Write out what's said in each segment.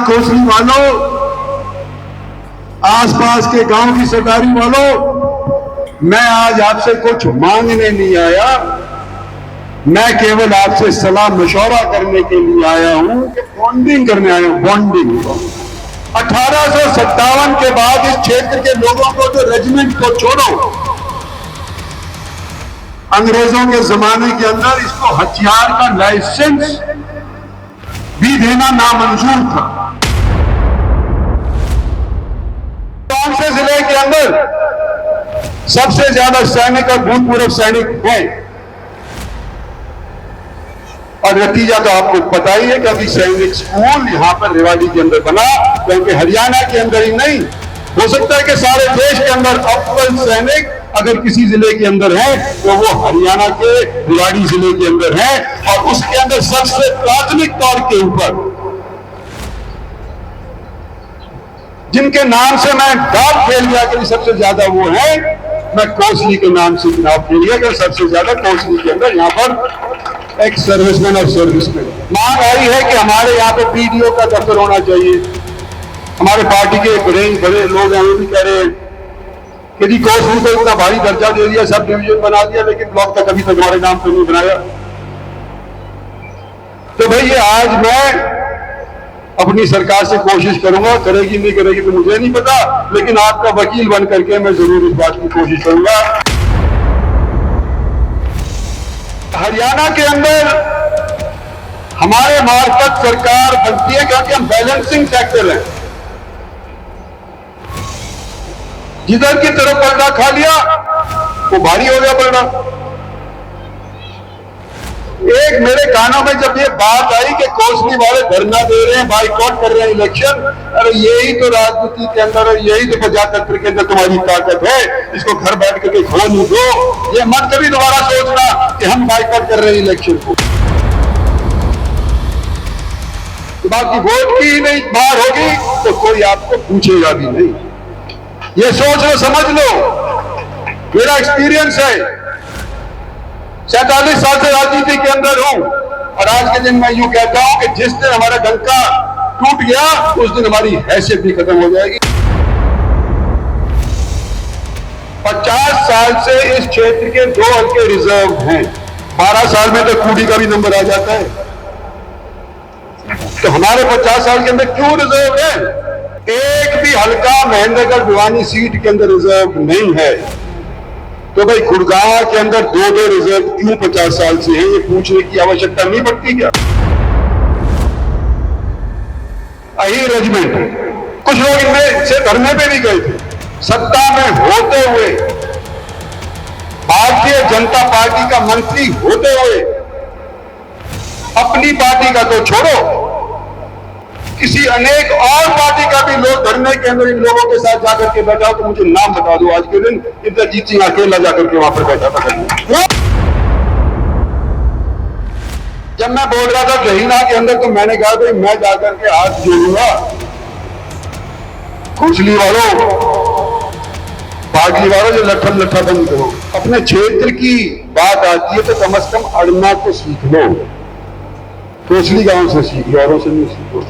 कोसली वालों, आसपास के गांव की सरदारी वालों, मैं आज आपसे कुछ मांगने नहीं आया, मैं केवल आपसे सलाह मशवरा करने के लिए आया हूं कि बॉन्डिंग करने आया हूं। बॉन्डिंग 1857 के बाद इस क्षेत्र के लोगों को तो रेजिमेंट को छोड़ो, अंग्रेजों के जमाने के अंदर इसको हथियार का लाइसेंस भी देना नामंजूर था। कौन से जिले के अंदर सबसे ज्यादा सैनिक और भूतपूर्व सैनिक हैं? और नतीजा तो आपको पता ही है कि अभी सैनिक स्कूल यहां पर रेवाड़ी के अंदर बना, क्योंकि हरियाणा के अंदर ही नहीं, हो सकता है कि सारे देश के अंदर अव्वल सैनिक अगर किसी जिले के अंदर है तो वो हरियाणा के रेवाड़ी जिले के अंदर है। और उसके अंदर सबसे प्राथमिक तौर के ऊपर जिनके नाम से मैं दाव खेल गया कि सबसे ज्यादा वो है, मैं कोसली के नाम से दाव खेल गया कि सबसे ज्यादा कोसली के अंदर यहाँ पर एक सर्विसमैन और सर्विसमैन। मांग आई है कि हमारे यहाँ पे पीडीओ का दफ्तर होना चाहिए। हमारे पार्टी के बड़े लोग हैं, वो भी कह रहे हैं कि जी कोसली को इतना भारी दर्जा दे दिया, सब डिवीजन बना दिया, लेकिन ब्लॉक तक अभी तक हमारे नाम पे नहीं बनाया। तो भाई ये आज मैं अपनी सरकार से कोशिश करूंगा, करेगी नहीं करेगी तो मुझे नहीं पता, लेकिन आपका वकील बन करके मैं जरूर इस बात की कोशिश करूंगा। हरियाणा के अंदर हमारे मार्फत सरकार बनती है क्योंकि हम बैलेंसिंग सेक्टर हैं। जिधर की तरफ पलड़ा खा लिया वो भारी हो गया पलड़ा। एक मेरे कानों में जब ये बात आई कि कोसली वाले धरना दे रहे हैं, बाइकआउट कर रहे हैं इलेक्शन, अरे यही तो राजनीति के अंदर और यही तो प्रजातंत्र के अंदर तुम्हारी ताकत है, इसको घर बैठ करके खो नहीं दो। ये मत कभी दोबारा सोचना कि हम बाइकआउट कर रहे हैं इलेक्शन को। तो बाकी वोट की ही नहीं बात होगी तो कोई आपको पूछेगा भी नहीं। ये सोच लो, समझ लो, मेरा एक्सपीरियंस है, 47 साल से राजनीति के अंदर हूं, और आज के दिन मैं यूं कहता हूं कि जिस दिन हमारा डंका टूट गया उस दिन हमारी हैसियत भी खत्म हो जाएगी। 50 साल से इस क्षेत्र के 2 हल्के रिजर्व हैं, 12 साल में तो कूड़ी का भी नंबर आ जाता है, तो हमारे 50 साल के अंदर क्यों रिजर्व है? एक भी हल्का महेंद्रगढ़ भिवानी सीट के अंदर रिजर्व नहीं है। तो भाई गुड़गांव के अंदर 2 रिजर्व क्यों 50 साल से है, ये पूछने की आवश्यकता नहीं पड़ती क्या? अही रेजिमेंट, कुछ लोग इनमें से धरने पे भी गए थे, सत्ता में होते हुए, भारतीय जनता पार्टी का मंत्री होते हुए, अपनी पार्टी का तो छोड़ो, किसी अनेक और पार्टी का भी लोग धरने के अंदर इन लोगों के साथ जाकर के बैठा, तो मुझे नाम बता दो आज के दिन। इंद्रजीत सिंह अकेला जाकर के वहां पर बैठा था। जब मैं बोल रहा था जहीना के अंदर, तो मैंने कहा भाई मैं जाकर के हाथ जोड़ूंगा, कोसली वालों, बागली वालों, जो लट्ठा बंद करो। अपने क्षेत्र की बात आती है तो कम से कम अड़ना को सीख लो, कोसली गांव से सीख लो, औरों से नहीं सीखो।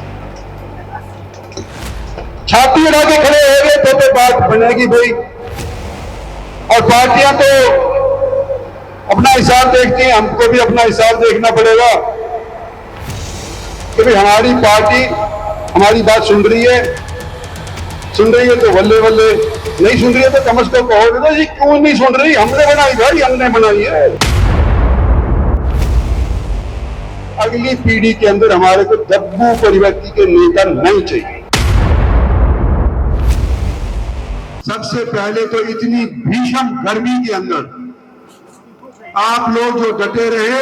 छाती उड़ा के खड़े हो गए तो बात बनेगी भाई। और पार्टियां तो अपना हिसाब देखती हैं, हमको भी अपना हिसाब देखना पड़ेगा कि भाई हमारी पार्टी हमारी बात सुन रही है तो बल्ले बल्ले, नहीं सुन रही है तो कम से कम कहोगे जी क्यों नहीं सुन रही, हमने बनाई भाई, हमने बनाई है। अगली पीढ़ी के अंदर हमारे को दब्बू परिवर्ती के नेता नहीं चाहिए। सबसे पहले तो इतनी भीषण गर्मी के अंदर आप लोग जो डटे रहे,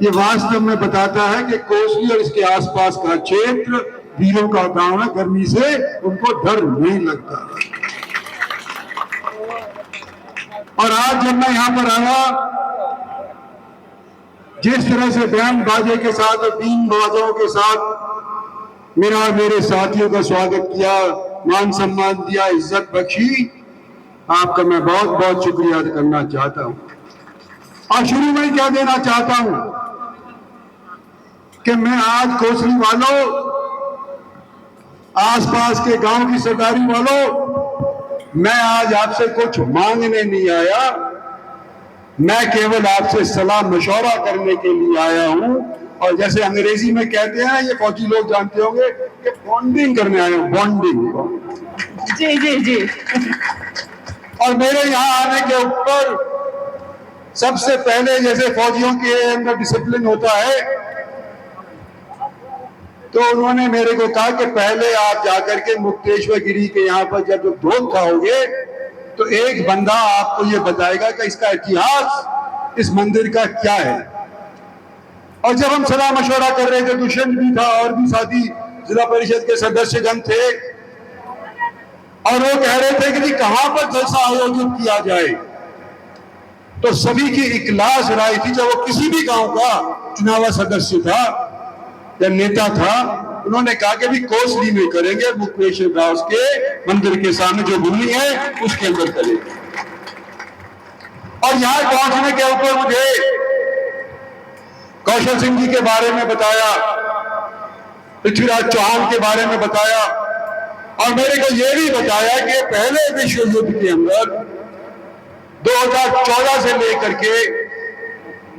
ये वास्तव में बताता है कि कोसली और इसके आसपास का क्षेत्र वीरों का गांव है, गर्मी से उनको डर नहीं लगता। और आज जब मैं यहां पर आया, जिस तरह से बैंड बाजे के साथ और बीन बाजाओं के साथ मेरा और मेरे साथियों का स्वागत किया, मान सम्मान दिया, इज्जत बख्शी, आपका मैं बहुत बहुत शुक्रिया अदा करना चाहता हूं। और शुरू में क्या देना चाहता हूं कि मैं आज कोसली वालों आसपास के गांव की सरदारी वालों, मैं आज आपसे कुछ मांगने नहीं आया, मैं केवल आपसे सलाह मशवरा करने के लिए आया हूं। और जैसे अंग्रेजी में कहते हैं, ये फौजी लोग जानते होंगे कि बॉन्डिंग करने आए हूं, बॉन्डिंग। जी जी जी। और मेरे यहां आने के ऊपर सबसे पहले, जैसे फौजियों के अंदर डिसिप्लिन होता है, तो उन्होंने मेरे को कहा कि पहले आप जाकर के मुक्तेश्वर गिरी के यहाँ पर जब ढोल खाओगे तो एक बंदा आपको ये बताएगा कि इसका इतिहास इस मंदिर का क्या है। और जब हम सलाह मशवरा कर रहे थे, दुष्यंत भी था और भी साथी जिला परिषद के सदस्यगण थे, और वो कह रहे थे कि जी कहां पर जलसा आयोजित किया जाए, तो सभी की इखलास राय थी। जब वो किसी भी गांव का चुनावा सदस्य था या नेता था, उन्होंने कहा कि भी कोसली में करेंगे, मुक्तेश्वर दास के मंदिर के सामने जो भूमि है उसके अंदर करेंगे। और यहां पहुंचने के ऊपर मुझे कौशल सिंह जी के बारे में बताया, पृथ्वीराज चौहान के बारे में बताया, और मेरे को यह भी बताया कि पहले विश्व युद्ध के अंदर 2014 से लेकर के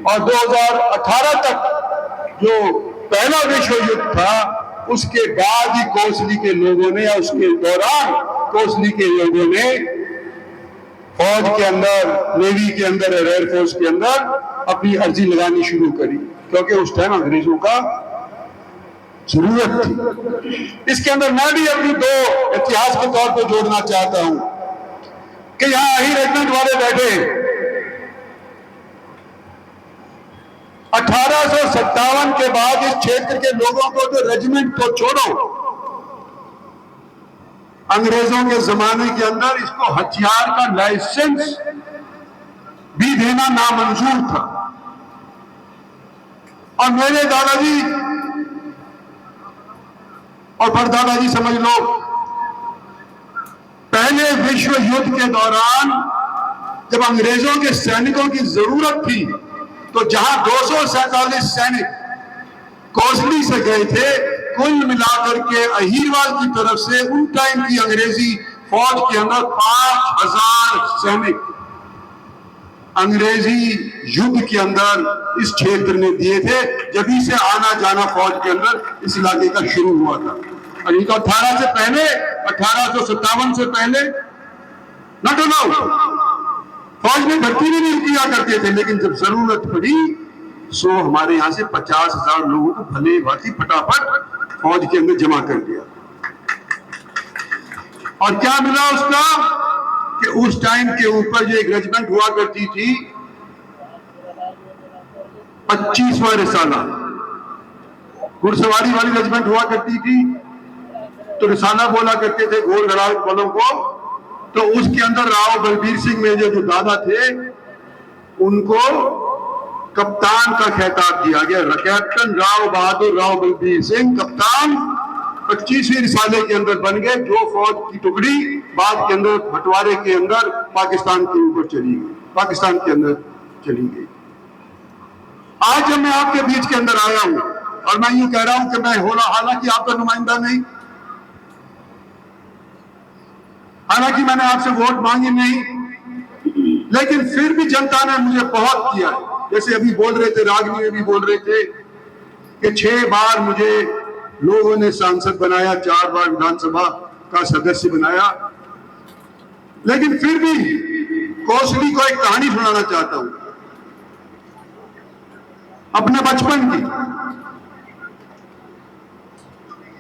और 2018 तक जो पहला विश्व युद्ध था, उसके बाद ही कोसली के लोगों ने, या उसके दौरान कोसली के लोगों ने फौज के अंदर, नेवी के अंदर, एयरफोर्स के अंदर अपनी अर्जी लगानी शुरू करी, क्योंकि उस टाइम अंग्रेजों का जरूरत थी। इसके अंदर मैं भी अपनी दो इतिहास के तौर पर जोड़ना चाहता हूं कि यहां ही रेजिमेंट वाले बैठे 1857 के बाद इस क्षेत्र के लोगों को तो रेजिमेंट को छोड़ो, अंग्रेजों के जमाने के अंदर इसको हथियार का लाइसेंस भी देना नामंजूर था। और मेरे दादाजी और परदादाजी समझ लो, पहले विश्व युद्ध के दौरान जब अंग्रेजों के सैनिकों की जरूरत थी, तो जहां 247 सैनिक कोसली से गए थे, कुल मिलाकर के अहीरवाल की तरफ से उन टाइम की अंग्रेजी फौज के अंदर 5000 सैनिक अंग्रेजी युद्ध के अंदर इस क्षेत्र में दिए थे। जब से आना जाना फौज के अंदर इस इलाके का शुरू हुआ था। और ये तो 18 से पहले, 1857 से पहले नॉट अलाउड, फौज में भर्ती भी नहीं किया करते थे। लेकिन जब जरूरत पड़ी, सो हमारे यहां से 50,000 लोगों को भले भांति फटाफट फौज के अंदर जमा कर दिया। और क्या मिला उसका कि उस टाइम के ऊपर जो एक रेजिमेंट हुआ करती थी, 25वां रिसाला घुड़सवारी वाली रेजिमेंट हुआ करती थी, तो रिसाला बोला करते थे घोड़ घराव बलों को। तो उसके अंदर राव बलबीर सिंह मेजर जो दादा थे, उनको कप्तान का खिताब दिया गया। कैप्टन राव बहादुर राव बलबीर सिंह कप्तान 25वीं रिसाले के अंदर बन गए, जो फौज की टुकड़ी बाद के अंदर बंटवारे के अंदर पाकिस्तान के ऊपर चली गई, पाकिस्तान के अंदर चली गई। आज जब मैं आपके बीच के अंदर आया हूं और मैं यूं कह रहा हूं कि मैं हालांकि आपका नुमाइंदा नहीं, हालांकि मैंने आपसे वोट मांगी नहीं, लेकिन फिर भी जनता ने मुझे बहुत किया। जैसे अभी बोल रहे थे, रागनी में भी बोल रहे थे कि 6 बार मुझे लोगों ने सांसद बनाया, 4 बार विधानसभा का सदस्य बनाया। लेकिन फिर भी कोसली को एक कहानी सुनाना चाहता हूं अपने बचपन की,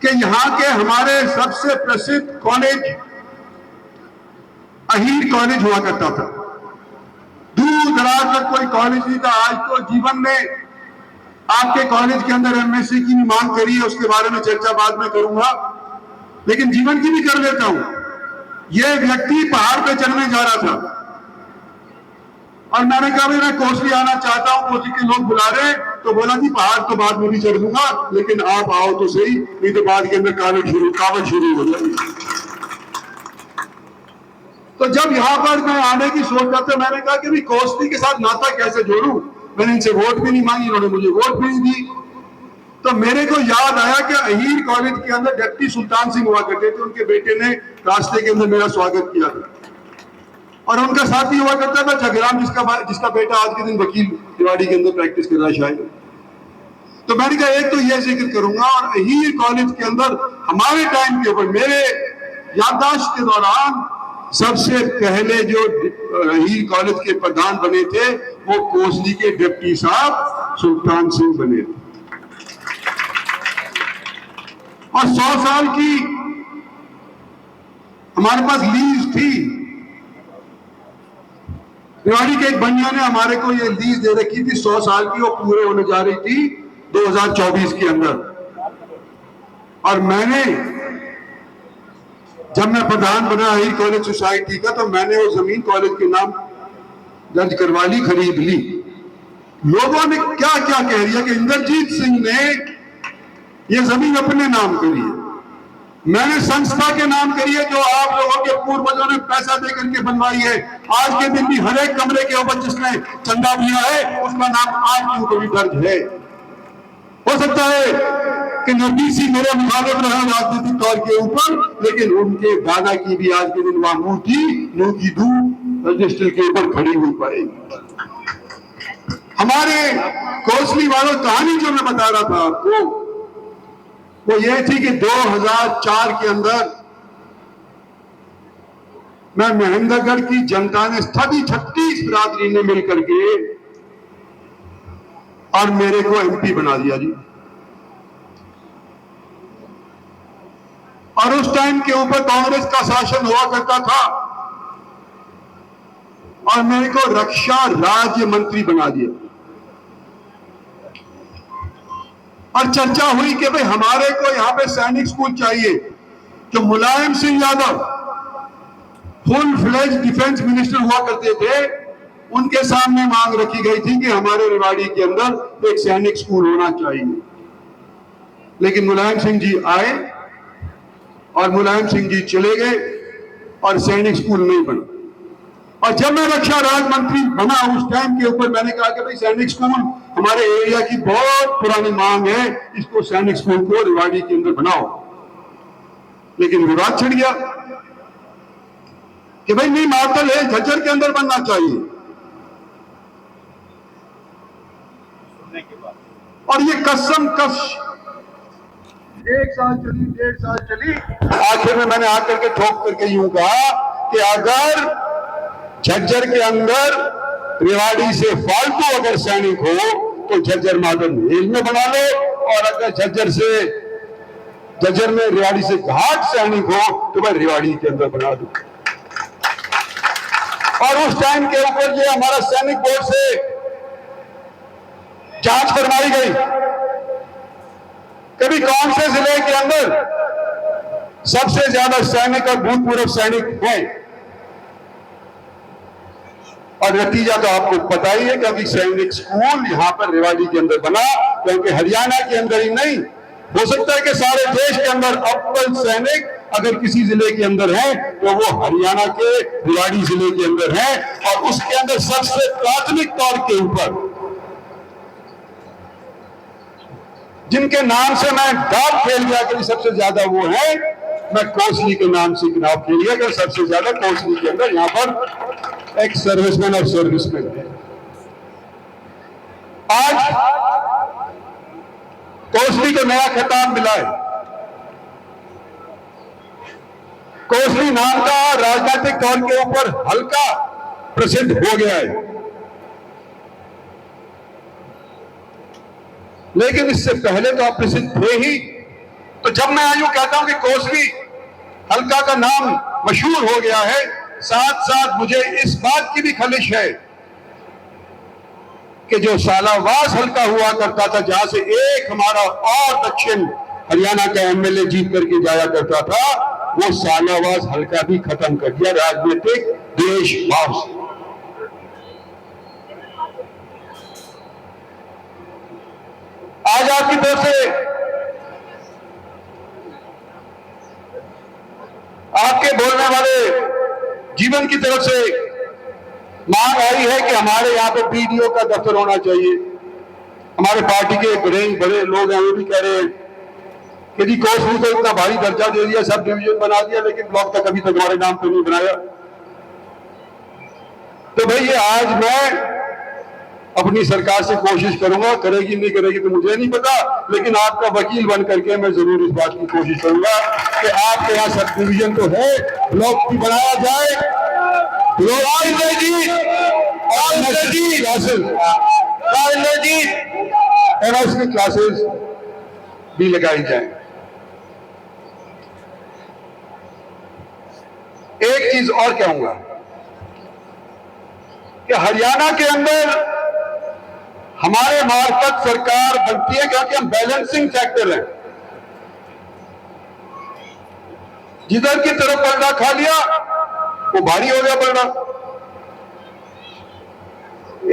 कि यहां के हमारे सबसे प्रसिद्ध कॉलेज अहीर कॉलेज हुआ करता था। दूर दराज तक कोई कॉलेज नहीं था। आज तो जीवन में आपके कॉलेज के अंदर एमएससी की भी मांग करी है, उसके बारे में चर्चा बाद में करूंगा, लेकिन जीवन की भी कर लेता हूं। यह व्यक्ति पहाड़ पे चढ़ने जा रहा था और मैंने कहा भाई मैं कोसली आना चाहता हूं, कोसली के लोग बुला रहे, तो बोला कि पहाड़ तो बाद में भी चढ़ दूंगा, लेकिन आप आओ तो सही, नहीं तो बाद के अंदर कावड़ शुरू हो जाएगी। तो जब यहां पर मैं आने की सोच रहा था, मैंने कहा कि भी कोसली के साथ नाता कैसे जोड़ूं। मैंने इनसे वोट भी नहीं मांगी, इन्होंने मुझे वोट भी नहीं दी। तो मेरे को याद आया कि अहीर कॉलेज के अंदर डिप्टी सुल्तान सिंह हुआ करते थे, उनके बेटे ने रास्ते के अंदर मेरा स्वागत किया था, और उनका साथी हुआ करता था जगराम, जिसका बेटा आज के दिन वकील रेवाड़ी के अंदर प्रैक्टिस कर रहा है शायद। तो मैंने कहा एक तो यह जिक्र करूंगा, और अहीर कॉलेज के अंदर हमारे टाइम के ऊपर मेरे याददाश्त के दौरान सबसे पहले जो अहीर कॉलेज के प्रधान बने थे वो कोसली के डिप्टी साहब सुल्तान सिंह बने थे। और 100 साल की हमारे पास लीज थी। रेवाड़ी के एक बनिया ने हमारे को ये लीज दे रखी थी 100 साल की, वो पूरे होने जा रही थी 2024 के अंदर। और मैंने जब मैं प्रधान बना अहीर कॉलेज सोसाइटी का, तो मैंने वो जमीन कॉलेज के नाम दर्ज करवा ली, खरीद ली। लोगों ने क्या क्या कह दिया कि इंद्रजीत सिंह ने ये जमीन अपने नाम करी है, मैंने संस्था के नाम करी है जो आप लोगों के पूर्वजों ने पैसा दे करके बनवाई है। आज के दिन भी हर एक कमरे के ऊपर जिसने चंदा दिया है उसका नाम आज के ऊपर भी दर्ज है। हो सकता है कि नबीसी मेरे मुखालिफ रहा राजनीतिक तौर के ऊपर, लेकिन उनके दादा की भी आज के दिन वहां मूर्ति मुंह की दूर रजिस्टर के ऊपर खड़ी हुई पाएगी। हमारे कोसली वालों कहानी जो मैं बता रहा था आपको, वो ये थी कि 2004 के अंदर मैं महेंद्रगढ़ की जनता ने सभी 36 बिरादरी ने मिलकर के और मेरे को एमपी बना दिया जी। और उस टाइम के ऊपर कांग्रेस का शासन हुआ करता था, और मेरे को रक्षा राज्य मंत्री बना दिया। और चर्चा हुई कि भाई हमारे को यहां पे सैनिक स्कूल चाहिए। जो Mulayam Singh Yadav full fledge defence minister हुआ करते थे, उनके सामने मांग रखी गई थी कि हमारे रेवाड़ी के अंदर एक सैनिक स्कूल होना चाहिए। लेकिन मुलायम सिंह जी आए और मुलायम सिंह जी चले गए और सैनिक स्कूल नहीं बना। और जब मैं रक्षा राज्य मंत्री बना उस टाइम के ऊपर मैंने कहा कि भाई सैनिक स्कूल हमारे एरिया की बहुत पुरानी मांग है, इसको सैनिक स्कूल को रेवाड़ी के अंदर बनाओ। लेकिन विवाद छिड़ गया कि भाई नहीं, मातल है, झज्जर के अंदर बनना चाहिए। और ये कसम कश 1 साल चली, 1.5 साल चली, आखिर में मैंने आकर के ठोक करके यूं कहा कि अगर झज्जर के अंदर रेवाड़ी से फालतू अगर सैनिक हो तो झज्जर मॉडर्न रेल में बना लो, और अगर झज्जर में रेवाड़ी से घाट सैनिक हो तो वह रेवाड़ी के अंदर बना दो। और उस टाइम के ऊपर ये हमारा सैनिक बोर्ड से जांच करवाई गई, कभी कौन से जिले के अंदर सबसे ज्यादा सैनिक और भूतपूर्व सैनिक हैं। और नतीजा तो आपको पता ही है, क्योंकि सैनिक स्कूल यहां पर रेवाड़ी के अंदर बना, क्योंकि हरियाणा के अंदर ही नहीं, हो सकता है कि सारे देश के अंदर अव्वल सैनिक अगर किसी जिले के अंदर है तो वो हरियाणा के रेवाड़ी जिले के अंदर है। और उसके अंदर सबसे प्राथमिक तौर के ऊपर जिनके नाम से मैं दाव खेल गया कि सबसे ज्यादा वो है, मैं कोसली के नाम से चुनाव खेल गया कि सबसे ज्यादा कोसली के अंदर यहां पर एक सर्विसमैन और सर्विसमैन है। आज कोसली को नया खिताब मिला है। कोसली नाम का राजनीतिक तौर के ऊपर हल्का प्रसिद्ध हो गया है, लेकिन इससे पहले तो आप प्रसिद्ध थे ही। तो जब मैं आयु कहता हूं कि कोसली हल्का का नाम मशहूर हो गया है, साथ साथ मुझे इस बात की भी खलिश है कि जो सालावास हल्का हुआ करता था, जहां से एक हमारा और दक्षिण हरियाणा का एमएलए जीत करके जाया करता था, वो सालावास हल्का भी खत्म कर दिया राजनीतिक द्वेष भाव से। आज आपकी तरफ से, आपके बोलने वाले जीवन की तरफ से मांग आई है कि हमारे यहाँ पे बीडीओ का दफ्तर होना चाहिए, हमारे पार्टी के बड़े बड़े लोग हैं, वो भी कह रहे हैं कि जी कोसली को इतना भारी दर्जा दे दिया, सब डिवीजन बना दिया, लेकिन ब्लॉक तक अभी तक हमारे नाम पे नहीं बनाया। तो भाई ये आज मैं अपनी सरकार से कोशिश करूंगा, करेगी नहीं करेगी तो मुझे नहीं पता, लेकिन आपका वकील बन करके मैं जरूर इस बात की कोशिश करूंगा कि आपके यहाँ सब डिवीजन तो है, ब्लॉक भी बनाया जाए, एनएससी क्लासेस भी लगाई जाए। एक चीज और कहूंगा कि हरियाणा के अंदर हमारे मार्फत सरकार बनती है क्योंकि हम बैलेंसिंग फैक्टर हैं। जिधर की तरफ पलड़ा खा लिया वो भारी हो गया पलड़ा।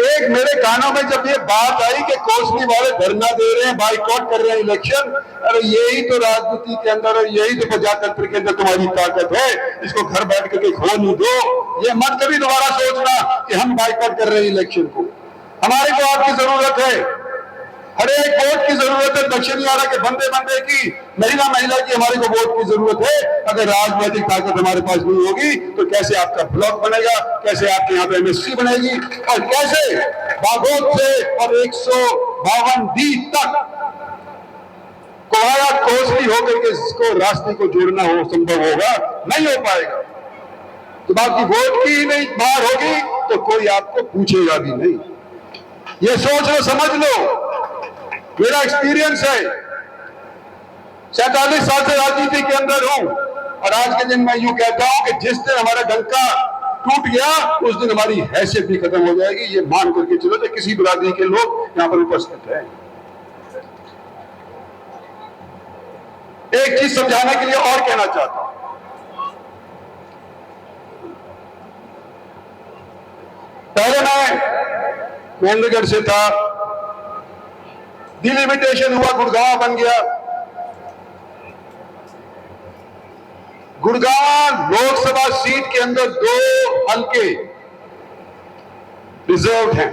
एक मेरे कानों में जब ये बात आई कि कोसली वाले धरना दे रहे हैं, बाइकआउट कर रहे हैं इलेक्शन, अरे यही तो राजनीति के अंदर है, यही तो प्रजातंत्र के अंदर तुम्हारी ताकत है, इसको घर बैठ करके खो नहीं दो। ये मत कभी दोबारा सोचना कि हम बाइकआउट कर रहे हैं इलेक्शन को। हमारे को आपकी जरूरत है, हर एक वोट की जरूरत है। दक्षिण हरियाणा के बंदे बंदे की, महिला की हमारे को वोट की जरूरत है। अगर राजनीतिक ताकत हमारे पास नहीं होगी तो कैसे आपका ब्लॉक बनेगा, कैसे आपके यहाँ पे एमएससी बनेगी, और कैसे बागोद से और 152D तक कोहाया कोसली होकर के इसको रास्ते को जोड़ना हो संभव होगा? नहीं हो पाएगा। तो बाकी वोट की ही नहीं बाहर होगी तो कोई आपको पूछेगा भी नहीं। ये सोच लो, समझ लो। मेरा एक्सपीरियंस है, 47 साल से राजनीति के अंदर हूं, और आज के दिन मैं यूं कहता हूं कि जिस दिन हमारा डंका टूट गया उस दिन हमारी हैसियत भी खत्म हो जाएगी। ये मान करके चलो कि किसी बिरादरी के लोग यहां पर उपस्थित हैं। एक चीज समझाने के लिए और कहना चाहता हूं। पहले मैं महेंद्रगढ़ से था, डिलिमिटेशन हुआ, गुड़गांव बन गया। गुड़गांव लोकसभा सीट के अंदर 2 हल्के रिजर्व हैं।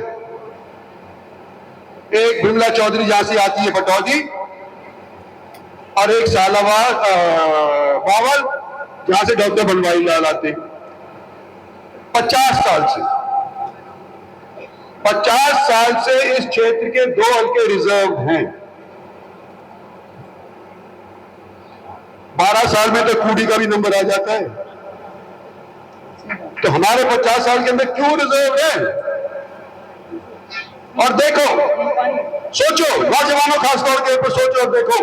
एक बिमला चौधरी जहां से आती है पटौदी, और एक सालावार बावल जहां से डॉक्टर बनवारी लाल आते। 50 साल से इस क्षेत्र के 2 हल्के रिजर्व हैं। 12 साल में तो कूड़ी का भी नंबर आ जाता है, तो हमारे 50 साल के अंदर क्यों रिजर्व है? और देखो, सोचो, नौजवानों खासतौर के ऊपर सोचो और देखो,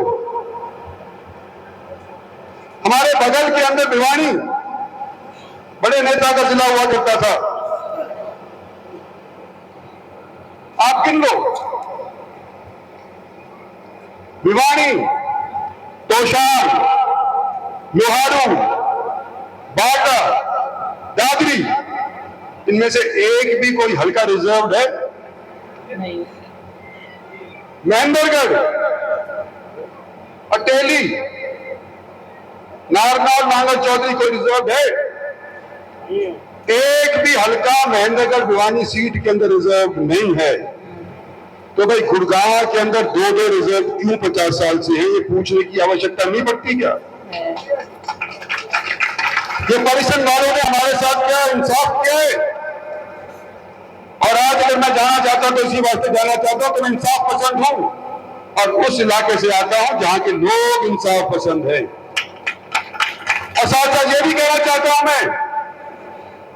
हमारे बगल के अंदर भिवानी बड़े नेता का जिला हुआ करता था। आप गिन लो, भिवानी, तोशाम, लोहारू, बाटा, दादरी, इनमें से एक भी कोई हल्का रिजर्व है? नहीं। महेंद्रगढ़, अटेली, नारनौल, नांगल चौधरी कोई रिजर्व है? एक भी हल्का महेंद्रगढ़ भिवानी सीट के अंदर रिजर्व नहीं है। तो भाई गुड़गांव के अंदर 2-2 रिजर्व क्यों 50 साल से है? ये पूछने की आवश्यकता नहीं पड़ती क्या? ये परिसर वालों ने हमारे साथ क्या इंसाफ किया है? और आज अगर मैं जाना चाहता हूं तो इसी वास्ते जाना चाहता हूं कि मैं इंसाफ पसंद हूं, और उस इलाके से आता हूं जहां के लोग इंसाफ पसंद है। और साथ साथ ये भी कहना चाहता हूं मैं,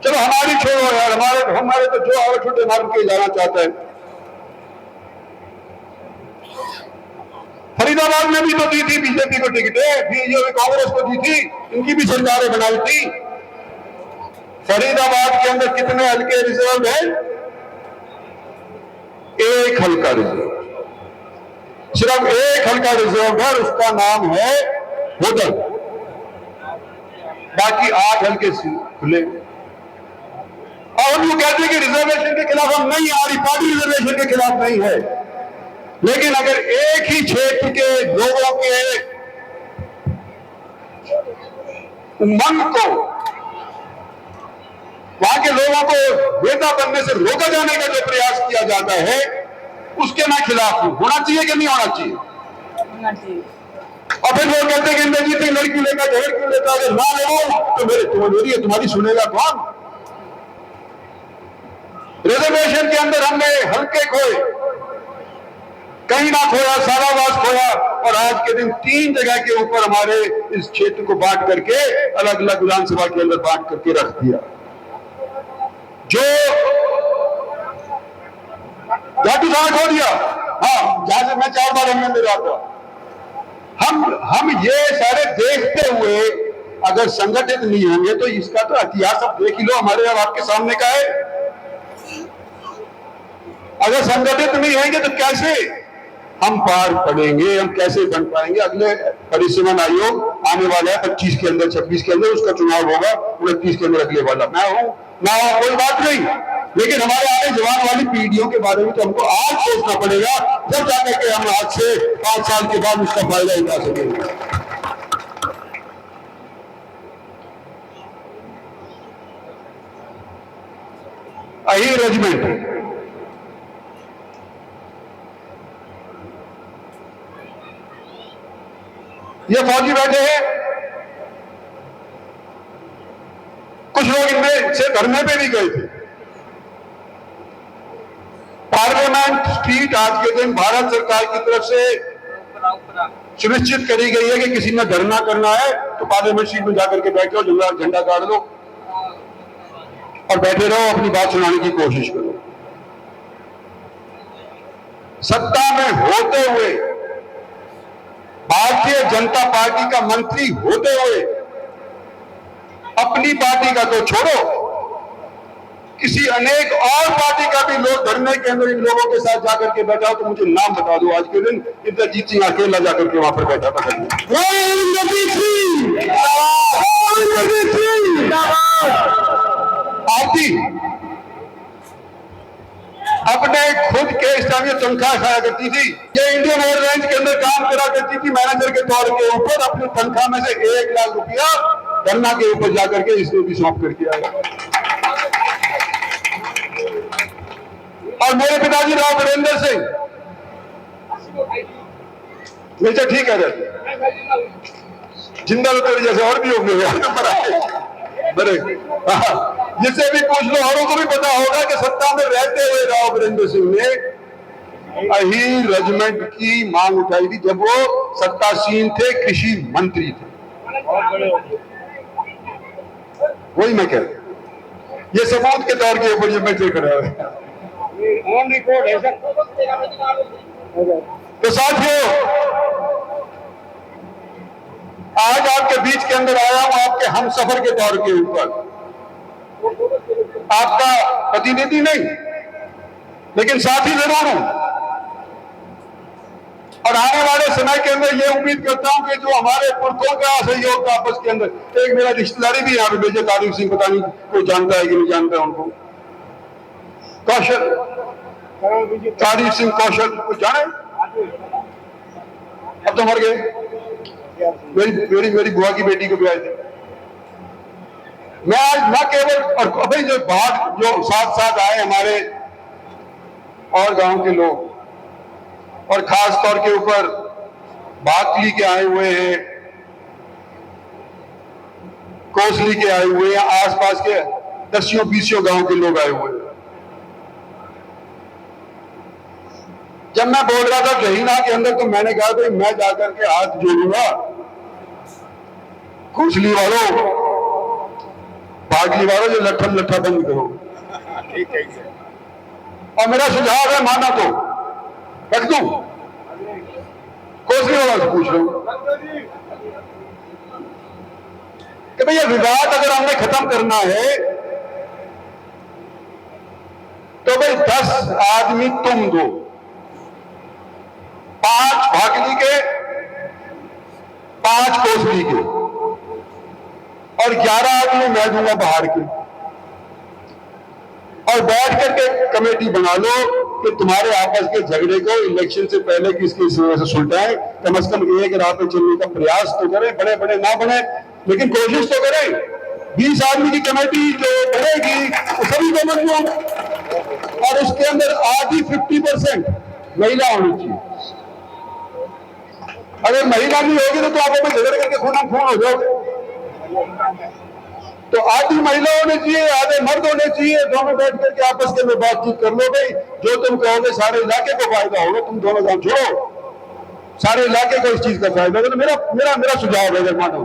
चलो हमारी छोड़ो यार, हमारे तो जो और छोटे मार्ग के जाना चाहता है। फरीदाबाद में भी तो दी थी बीजेपी को टिकटें, बीजेपी कांग्रेस को दी थी, इनकी भी सरकारें बनाई थी। फरीदाबाद के अंदर कितने हल्के रिजर्व हैं? एक हल्का रिजर्व, सिर्फ एक हल्का रिजर्व है, उसका नाम है होडल। बाकी 8 हल्के खुले। और हम लोग कहते हैं कि रिजर्वेशन के खिलाफ हम नहीं, हमारी पार्टी रिजर्वेशन के खिलाफ नहीं है, लेकिन अगर एक ही क्षेत्र के लोगों के उमंग को, वहां के लोगों को नेता बनने से रोका जाने का जो प्रयास किया जाता है, उसके मैं खिलाफ हूं। होना चाहिए कि नहीं होना चाहिए? होना चाहिए। और फिर वो कहते हैं कि इंद्रजीत सिंह लड़की लेकर जहर क्यों लेता, अगर ना ले तो मेरी तुम्हारी सुनेगा कौन? रिजर्वेशन के अंदर हमने हल्के खोए, कहीं ना खोया, सारावास खोया, और आज के दिन 3 जगह के ऊपर हमारे इस क्षेत्र को बांट करके अलग अलग विधानसभा के अंदर बांट करके रख दिया। जो घाटू कहां खो दिया, हाँ, जहां से मैं 4 बार एमएलए रहा था। हम ये सारे देखते हुए अगर संगठित नहीं होंगे तो इसका तो इतिहास अब देख ही लो, हमारे अब आपके सामने का है। अगर संगठित नहीं होंगे तो कैसे हम पार पड़ेंगे, हम कैसे बन पाएंगे? अगले परिसीमन आयोग आने वाला है 25 के अंदर, 26 के अंदर उसका चुनाव होगा, 29 के अंदर अगले वाला। मैं हूं ना, कोई बात नहीं, लेकिन हमारे आने जवान वाली पीढ़ियों के बारे में तो हमको आज सोचना पड़ेगा, जब जाकर के हम आज से 5 साल के बाद उसका फायदा उठा सकेंगे। अहीर रेजिमेंट, ये फौजी बैठे हैं, कुछ लोग इनमें से धरने पे भी गए थे। पार्लियामेंट स्ट्रीट आज के दिन भारत सरकार की तरफ से सुनिश्चित करी गई है कि किसी ने धरना करना है तो पार्लियामेंट स्ट्रीट में जाकर के बैठो, झंडा गाड़ लो और बैठे रहो, अपनी बात सुनाने की कोशिश करो। सत्ता में होते हुए, भारतीय जनता पार्टी का मंत्री होते हुए, अपनी पार्टी का तो छोड़ो, किसी अनेक और पार्टी का भी लोग धरने के अंदर इन लोगों के साथ जाकर के बैठा हो तो मुझे नाम बता दो। आज के दिन इंद्रजीत सिंह अकेला जाकर के वहां पर बैठा था। आती अपने खुद के इस्लामी तनख्वाह खाया करती थी। ये इंडियन एयरलाइंस के अंदर काम करा करती थी मैनेजर के तौर के ऊपर। अपनी तनख्वाह में से 1 लाख रुपया धरना के ऊपर जाकर के इसको भी सौंप करके आया। और मेरे पिताजी राव वीरेंद्र सिंह, अच्छा ठीक है, जिंदा तेरे जैसे और भी होंगे बड़े, जिससे भी पूछ लो, औरों को भी पता होगा कि सत्ता में रहते हुए राव वीरेंद्र सिंह ने अहीर रेजिमेंट की मांग उठाई थी जब वो सत्तासीन थे, कृषि मंत्री थे। वही मैं कह रहा हूं, ये सबूत के तौर के ऊपर मैं देख रहा हूं। तो साथियों, आज आपके बीच के अंदर आया हूं आपके हमसफर के तौर के ऊपर, आपका प्रतिनिधि नहीं लेकिन साथी जरूर हूं। और आने वाले समय के अंदर ये उम्मीद करता हूं कि जो हमारे पुरखों का सहयोग था आपस के अंदर, एक मेरा रिश्तेदारी भी यहाँ पे भेजे, तारिक सिंह, पता नहीं कोई जानता है कि नहीं जानता है उनको, कौशल, तारिक सिंह कौशल, कुछ जाने? अब तो मर गए। मेरी बुआ की बेटी को भी आए थे। मैं आज न केवल, और अभी जो बात जो साथ साथ आए हमारे और गांव के लोग, और खास तौर के ऊपर बाकली के आए हुए हैं, कोसली के आए हुए हैं, आसपास के 10-20 गांव के लोग आए हुए हैं। जब मैं बोल रहा था जहीना के अंदर तो मैंने कहा भाई मैं जाकर के हाथ जोड़ूंगा, कोसली वालों, बागली वालों, जो लट्ठा बंद करो। और मेरा सुझाव है, माना तो रख दूं, कोसली वालों से पूछ लो कि भैया विवाद अगर हमने खत्म करना है तो भाई 10 आदमी तुम दो, 5 भागली के, 5 कोसली के, और 11 आदमी मैं दूंगा बाहर के, और बैठ करके कमेटी बना लो कि तुम्हारे आपस के झगड़े को इलेक्शन से पहले किसकी से सुलझाएं। कम से कम एक राह पे चलने का प्रयास तो करें, बड़े बड़े ना बने लेकिन कोशिश तो करें। 20 आदमी की कमेटी जो बनेगी वो सभी को मंजूर, और उसके अंदर आधी 50% महिला होनी चाहिए। अगर महिला नहीं होगी तो आपस में झगड़ करके खून हो जाओगे। तो आधी महिला होनी चाहिए, आधे मर्द होने चाहिए, दोनों बैठ करके आपस के में बातचीत कर लो। भाई जो तुम कहोगे सारे इलाके को फायदा होगा, तुम दोनों काम छोड़ो, सारे इलाके को इस चीज का फायदा होगा। तो मेरा मेरा मेरा सुझाव है, अगर मानो।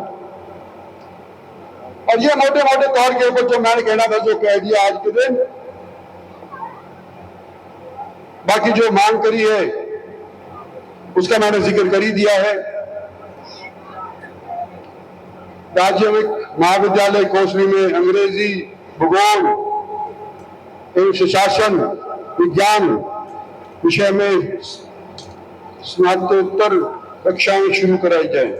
और ये मोटे मोटे तौर के ऊपर जो मैंने कहना था जो कह दिया आज के दिन। बाकी जो मांग करी है उसका मैंने जिक्र कर ही दिया है। राज्य महाविद्यालय कोसली में अंग्रेजी, भूगोल एवं सुशासन विज्ञान विषय में स्नातकोत्तर कक्षाएं शुरू कराई जाए।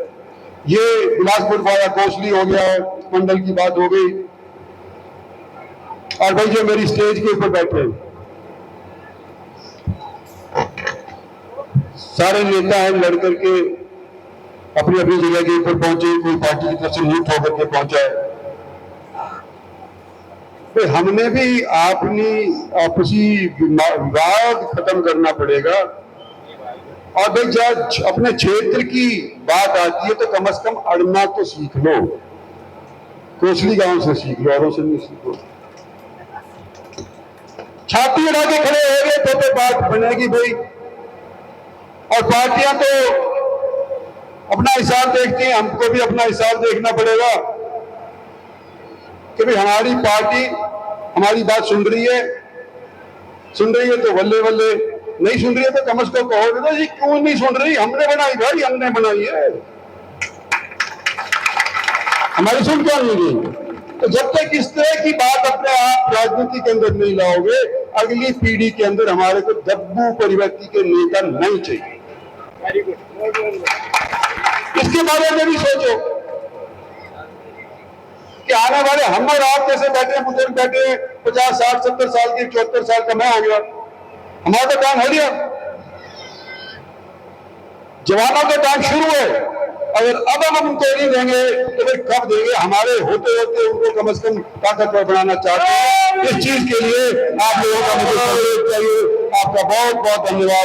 ये बिलासपुर वाया कोसली हो गया, मंडल की बात हो गई। और भाई जो मेरी स्टेज के ऊपर बैठे सारे नेता हैं, लड़ करके अपनी अपनी जगह के ऊपर पहुंचे, कोई पार्टी की तरफ से नीट होकर के पहुंचा है। तो हमने भी अपनी आपसी विवाद खत्म करना पड़ेगा। और भाई जब अपने क्षेत्र की बात आती है तो कम से कम अड़ना तो सीख लो। कोसली गांव से सीख लो, औरों से नहीं सीखो। छाती उड़ा के खड़े हो गए तो बात बनेगी भाई। और पार्टियां तो अपना हिसाब देखती हैं, हमको भी अपना हिसाब देखना पड़ेगा कि भाई हमारी पार्टी हमारी बात सुन रही है तो बल्ले बल्ले, नहीं सुन रही है तो कम से कम कहो तो जी क्यों नहीं सुन रही, हमने बनाई भाई, हमने बनाई है, हमारी सुन क्यों नहीं रही। तो जब तक इस तरह की बात अपने आप राजनीति के अंदर नहीं लाओगे, अगली पीढ़ी के अंदर हमारे को दब्बू परिवर्ती के नेता नहीं चाहिए। इसके बारे में भी सोचो कि आने वाले हम और आप जैसे बैठे बुजुर्ग बैठे 50, 60, 70 साल के, 74 साल का मैं हो गया, हमारा तो टाइम है लिया, जवानों का टाइम शुरू है। अगर अब हम उनको नहीं देंगे तो फिर कब देंगे। हमारे होते होते उनको कम से कम ताकतवर बनाना चाहते हैं। इस चीज के लिए आप लोगों का मुझे सहयोग चाहिए। आपका बहुत बहुत धन्यवाद।